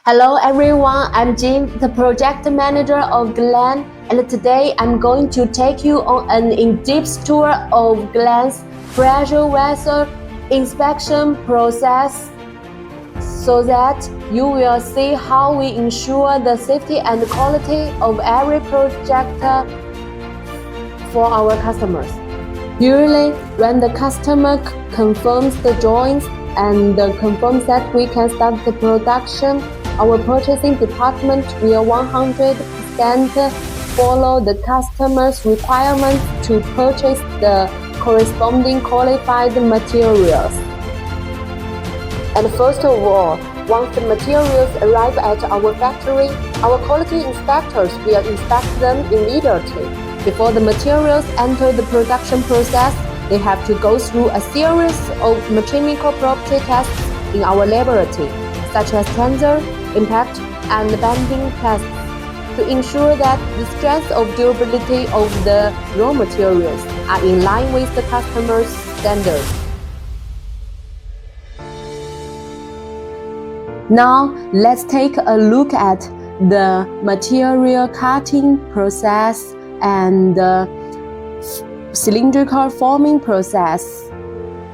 Hello everyone, I'm Jim, the project manager of Gelan, and today I'm going to take you on an in-depth tour of Gelan's pressure vessel inspection process so that you will see how we ensure the safety and quality of every project for our customers. Usually, when the customer confirms the joints and confirms that we can start the production, our purchasing department will 100% follow the customer's requirements to purchase the corresponding qualified materials. And first of all, once the materials arrive at our factory, our quality inspectors will inspect them immediately. Before the materials enter the production process, they have to go through a series of mechanical property tests in our laboratory, such as tensor, impact, and bending tests, to ensure that the strength of durability of the raw materials are in line with the customer's standards. Now, let's take a look at the material cutting process and the cylindrical forming process.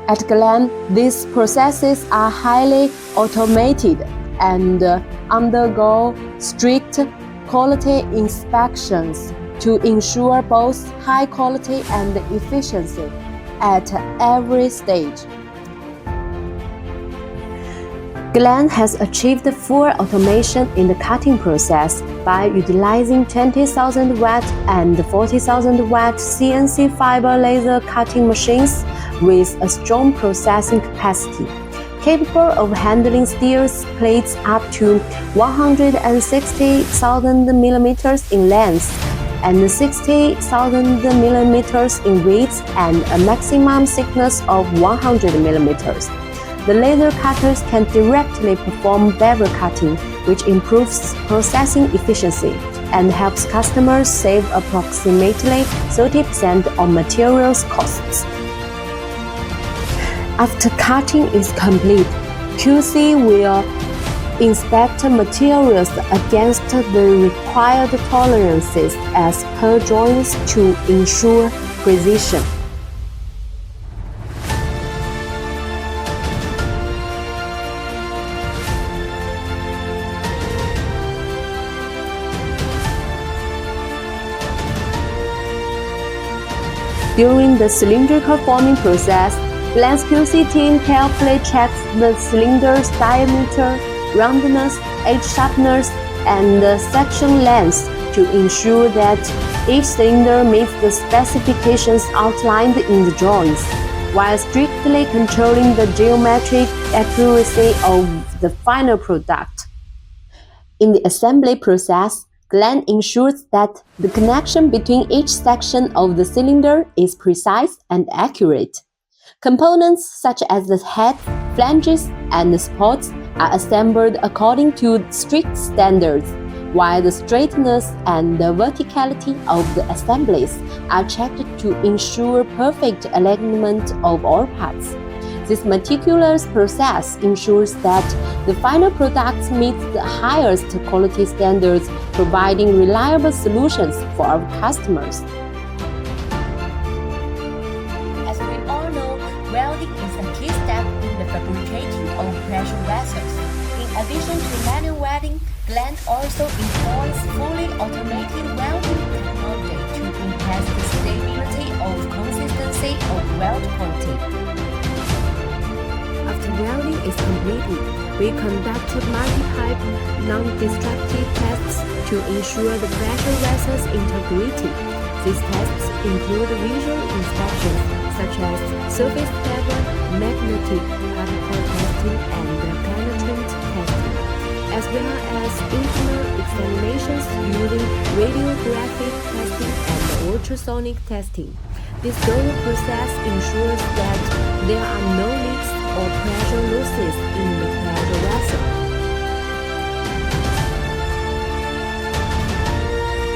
At Gelan, these processes are highly automated and undergo strict quality inspections to ensure both high quality and efficiency at every stage. Gelan has achieved full automation in the cutting process by utilizing 20,000 watt and 40,000 watt CNC fiber laser cutting machines with a strong processing capacity, capable of handling steel plates up to 160,000 millimeters in length and 60,000 millimeters in width and a maximum thickness of 100 millimeters. The laser cutters can directly perform bevel cutting, which improves processing efficiency and helps customers save approximately 30% on materials costs. After cutting is complete, QC will inspect materials against the required tolerances as per joints to ensure precision. During the cylindrical forming process, Gelan's QC team carefully checks the cylinder's diameter, roundness, edge sharpness, and section length to ensure that each cylinder meets the specifications outlined in the drawings, while strictly controlling the geometric accuracy of the final product. In the assembly process, Gelan ensures that the connection between each section of the cylinder is precise and accurate. Components such as the head, flanges, and the supports are assembled according to strict standards, while the straightness and the verticality of the assemblies are checked to ensure perfect alignment of all parts. This meticulous process ensures that the final products meet the highest quality standards, providing reliable solutions for our customers. As we all know, welding is a key step in the fabricating of pressure vessels. In addition to manual welding, Gelan also employs fully automated welding technology to enhance the stability and consistency of weld quality. After welding is completed, we conduct multi-pipe non-destructive tests to ensure the pressure vessel's integrity. These tests include visual inspection, such as surface level, magnetic particle testing, and penetrant testing, as well as internal examinations using radiographic testing and ultrasonic testing. This thorough process ensures that there are no leaks or pressure losses in the pressure vessel.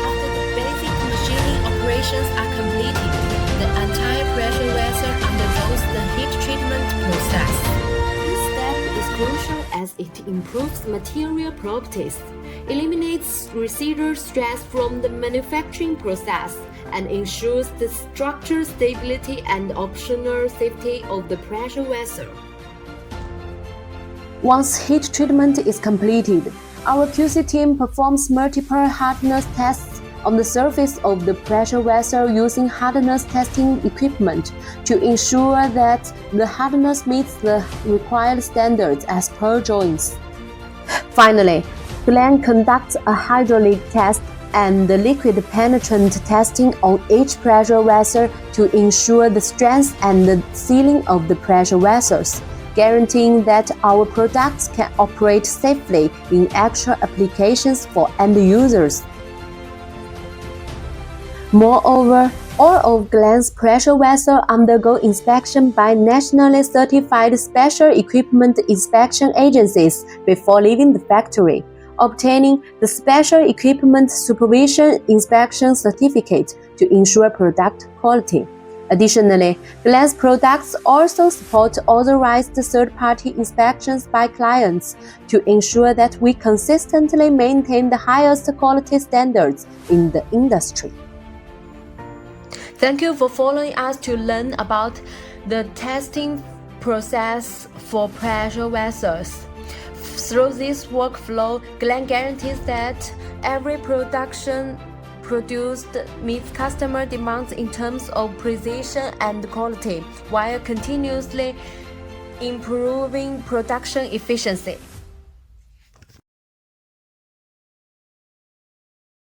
After the basic machining operations are completed, the entire pressure vessel undergoes the heat treatment process. This step is crucial as as it improves material properties, eliminates residual stress from the manufacturing process, and ensures the structural stability and operational safety of the pressure vessel. Once heat treatment is completed, our QC team performs multiple hardness tests on the surface of the pressure vessel using hardness testing equipment to ensure that the hardness meets the required standards as per drawings. Finally, Gelan conducts a hydraulic test and the liquid penetrant testing on each pressure vessel to ensure the strength and the sealing of the pressure vessels, guaranteeing that our products can operate safely in actual applications for end users. Moreover, all of Gelan's pressure vessels undergo inspection by nationally certified special equipment inspection agencies before leaving the factory, obtaining the Special Equipment Supervision Inspection Certificate to ensure product quality. Additionally, Gelan's products also support authorized third-party inspections by clients to ensure that we consistently maintain the highest quality standards in the industry. Thank you for following us to learn about the testing process for pressure vessels. Through this workflow, Gelan guarantees that every production produced meets customer demands in terms of precision and quality, while continuously improving production efficiency.